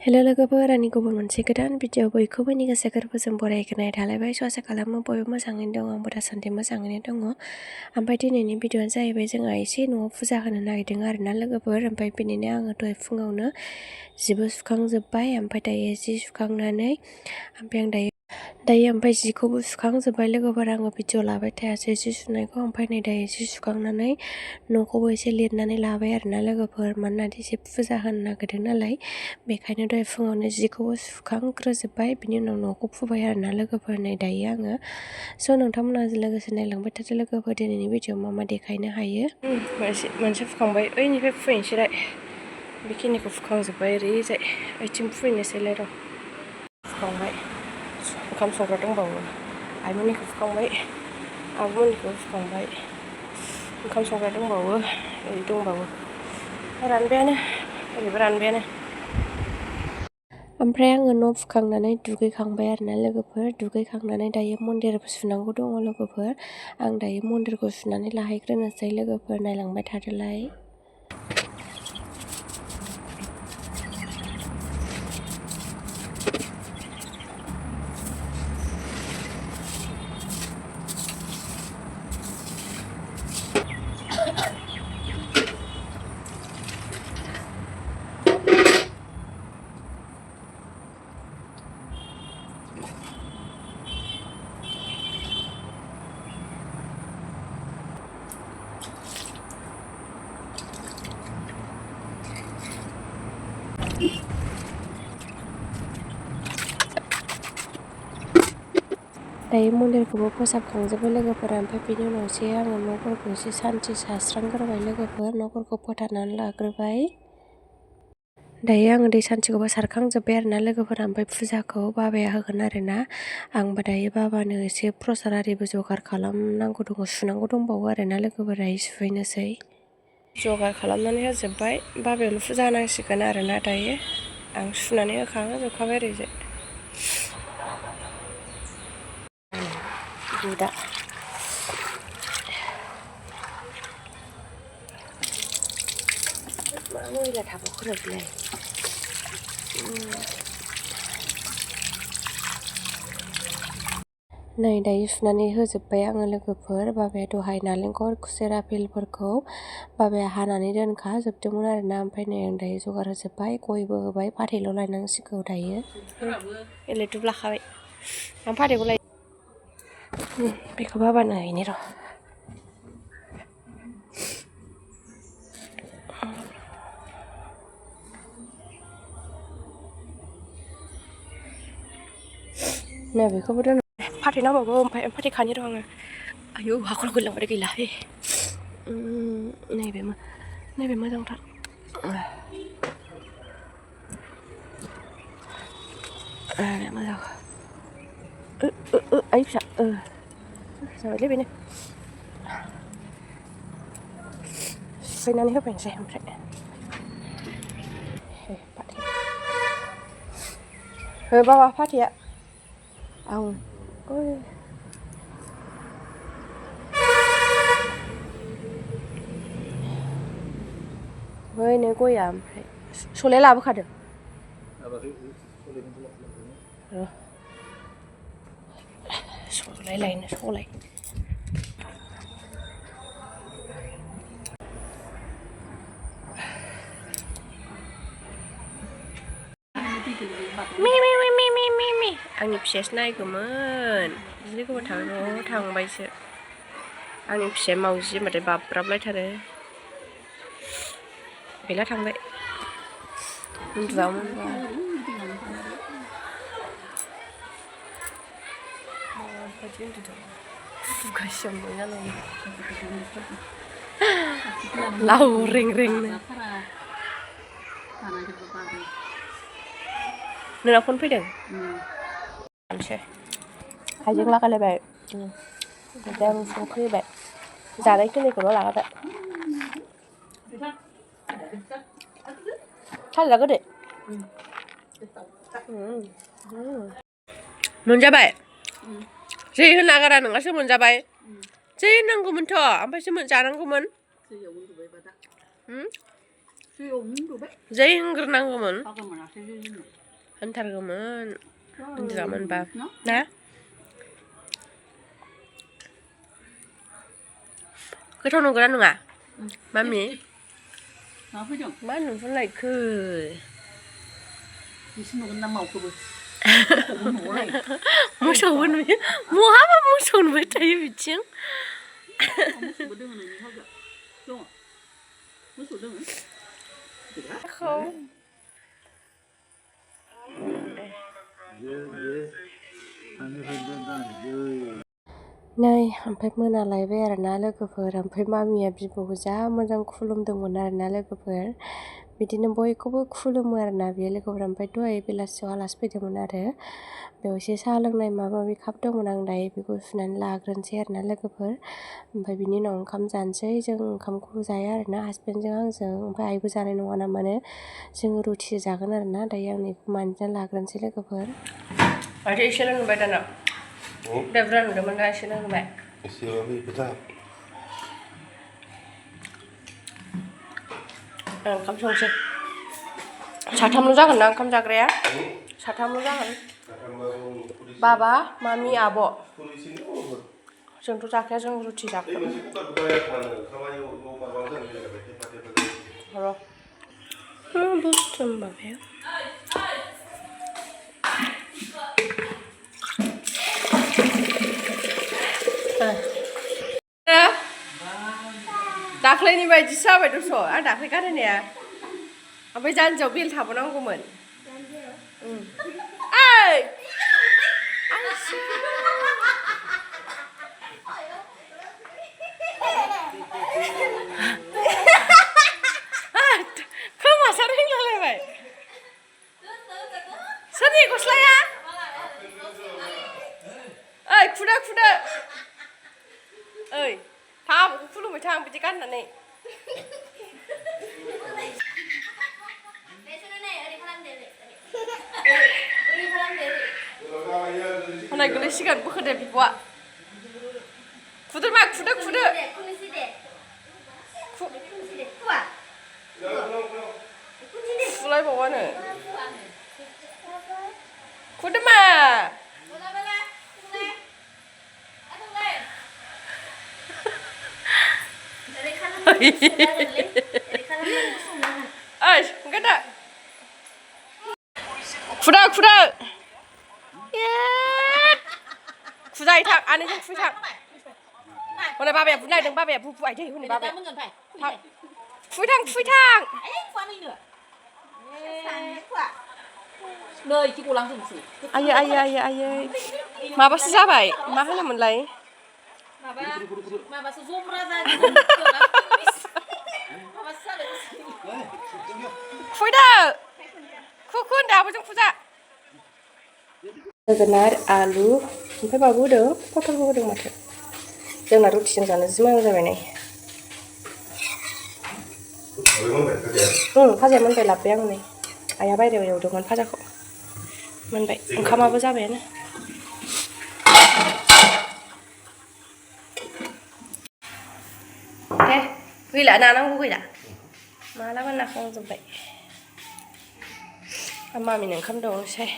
Hello लोगोफोर, आंनि गुबुन मोनसे गोदान भिडिअ बयखौबोनि गोसो गोरबोजों बरायग्रोनाय थालायबाय। आसा खालामो बयबो मोजाङैनो दं, आंबो दासान्दि मोजाङैनो दङ। ओमफ्राय दिनैनि भिडिअआनो जाहैबाय जोंहा एसे न'आव फुजा होनो नागिरदों आरोना लोगोफोर। ओमफ्राय बिनिनो आङो दहाय फुङावनो जिबो सुखांजोब्बाय। ओमफ्राय दायो जि सुखांनानै ओमफ्राय ओमफ्राय जिखौबो सुखांजोब्बाय लोगोफोर। आङो भिडिअ लाबाय थायासै जि सुनायखौ। ओमफ्राय नै दायो जि सुखांनानै न'खौबो एसे लिरनानै लाबाय आरोना लोगोफोर, मानोना एसे फुजा होनो नागिरदों नालाय। बेखायनो दहाय फुङावनो जिखौबो सुखांग्रोजोब्बाय, बिनि उनाव न'खौ फुबाय आरोना लोगोफोर। नै दायो आङो नोंथांमोना लोगोसे नायलांबाय थादो लोगोफोर, दिनैनि भिडिअआव मा देखायनो हायो। मोनसे फुखांबाय, ओइनिफ्राय फुफैनोसैलाय। बेखिनिखौ फुखांजोब्बाय, ओरैजाय ओइथिं फुफैनोसैलाय र'। फुखांबाय, ओंखाम संग्रा दंबावो। आइमोननिखौ फुखांबाय, आब'मोननिखौ फुखांबाय। ओंखाम संग्रा दंबावो, ओरै दंबावो। रानबायानो, ओरैबो रानबायानो। ओमफ्राय आङो न' फुखांनानै दुगैखांबाय आरोना लोगोफोर। दुगैखांनानै दायो मन्दिर सुनांगौ दङ लोगोफोर। आं दायो मन्दिरखौ सुनानै लाहैग्रोनोसै लोगोफोर, नायलांबाय थादोलाय। दायो मन्दिरखौबो फोसाबखांजोब्बाय लोगोफोर। ओमफ्राय बेनि उनाव एसे आङो न'फोरखौ एसे सान्थि सास्रांग्रोबाय लोगोफोर, न'फोरखौ फोथारनानै लाग्रोबाय। दायो आङो दै सान्थिखौबो सारखांजोब्बाय आरोना लोगोफोर। ओमफ्राय फुजाखौ बाबाया होगोन आरोना। आंबो दायो बाबानो एसे प्रसाद आरिबो जगार खालामनांगौ दङ, सुनांगौ दंबावो आरोना लोगोफोर। दायो सुहैनोसै। जगार खालामनानै होजोब्बाय, बाबायावल' फुजा होनांसिगोन आरोना दायो। आं सुनानै होखांजोबखाबाय ओरैजाय। दा मा मैला थाबावखो बिलाय। नै दायो सुनानै होजोब्बाय आङो लोगोफोर। बाबाया दहाय नालेंखर खुसेर आपेलफोरखौ बाबाया हानानै दोनखाजोबदोंमोन आरोना। ओमफ्राय नै आं दायो जगार होजोब्बाय, गयबो होबाय, फाथैल' लायनांसिगौ दायो। एलेक्ट्रिक लाखाबाय, आं फाथैखौ लाय। बेखौ बाबानो हैनि र'। नै बेखौबो दोन। फाथै नांबावगौ, ओमफ्राय फाथै खानि र' आङो। आयौ हाखर गोलैलांबाथाय गैलाहाय। नैबे मोजांथार। मोजां। आइ फिसा जाबायलै बेनो। सुफैनानै होफैनोसै ओमफ्राय। फाथै हो बाबा, फाथैया आं बैनो गया। ओमफ्राय सलाय लाबोखादों सलाय लायनो, सलाय। आंनि फिसायासो नायगौमोन, जि गोबाव थाबाय न'आव थांबायसो। आंनि फिसाया मावजि होनबाथाय बाब्राबलायथारो। गैला, थांबाय उन्दुआमोनबा। लाव रें रेंनो। नोंना फन फैदों? हाइजें लागायलायबाय, ओमफ्राय आं संख्रि होबाय, जानायखिनिखौल' लागायबाय। थालिरा गोदै। मोनजाबाय? जै होनागारा नोंहासो मोनजाबाय। जै होनांगौमोनथ', ओमफ्रायसो जानांगौमोन। जै होनग्रोनांगौमोन होनथारगौमोन उन्दुआमोनबा ना गोथाव नंगौना नङा मामि मा नुफुनलायखो मोसौबो नुयो बहाबा मोसौ नुबाय थायो बिथिं नै ओमफ्राय मोनालायबाय आरोना लोगोफोर ओमफ्राय मामिया बिब'खौ जा मोजां खुलुमदोंमोन आरोना लोगोफोर बिदिनो बयखौबो खुलुमो आरोना बेयो लोगोफोर ओमफ्राय दहाय बेलासियाव आलासि फैदोंमोन आरो बेयाव एसे साहा लोंनाय माबा माबि काप दंमोन आं दायो बेखौ सुनानै लाग्रोनोसै आरोना लोगोफोर ओमफ्राय बिनि उनाव ओंखाम जानोसै जों ओंखामखौ जाया आरोना हासबेन्डजों आंजों ओमफ्राय आइबो जानाय नङा ना माने जों रुटि जागोन आरोना दायो आं बेखौ मानजिना लाग्रोनोसै लोगोफोर माथो एसे लोंबाय दाना दा बुरजा नुदोंमोन दा एसे लोंबाय ओंखाम संसै साथामल' जागोन ना ओंखाम जाग्राया साथामल' जागोन बाबा मामि आब' जोंथ' जाखाया जों रुटि जागोन र' बुस्थु माबाया दाख्लैनि बायदिसो जाबाय दस' आं दाख्लै गानहोनाया ओमफ्राय जानजियाव बेल थाबावनांगौमोन ओइ खोमासा रिंलायलायबाय सोरनि गस्लाया ओइ खुदा खुदा ओइ थाब खुलुमबाय थां बिदि गाननानै हनै गोलैसिगोन बोखोदो बिब'आ खुदो मा खुदो खुदो फुलायबावानो खुदो मा ओइ enggak खुदा खुदा खुदा थां आनैजों खुदा हनै बाबाया बुनायदों बाबाया बुबायदों हनै बाबाया थां खुइथां खुइथां आयै आयै आयै आयै माबासो जाबाय मा होनोमोनलाय माबासो जब्रा खुइदो खुखुन दाबोजों खुजा जोगोनार आलु ओमफ्राय माबो होदों पटलबो होदों माथो जोंना रुटिजों जानो जि मोजां जाबाय नै भाजाया मोनबाय लाबोबाय आं नै आइया बायहेरायाव एवदोंमोन भाजाखौ मोनबाय ओंखामाबो जाबायानो दे गैला नानांगौ गैला मालाबा नाखांजोब्बाय मामिनो ओंखाम दौनोसै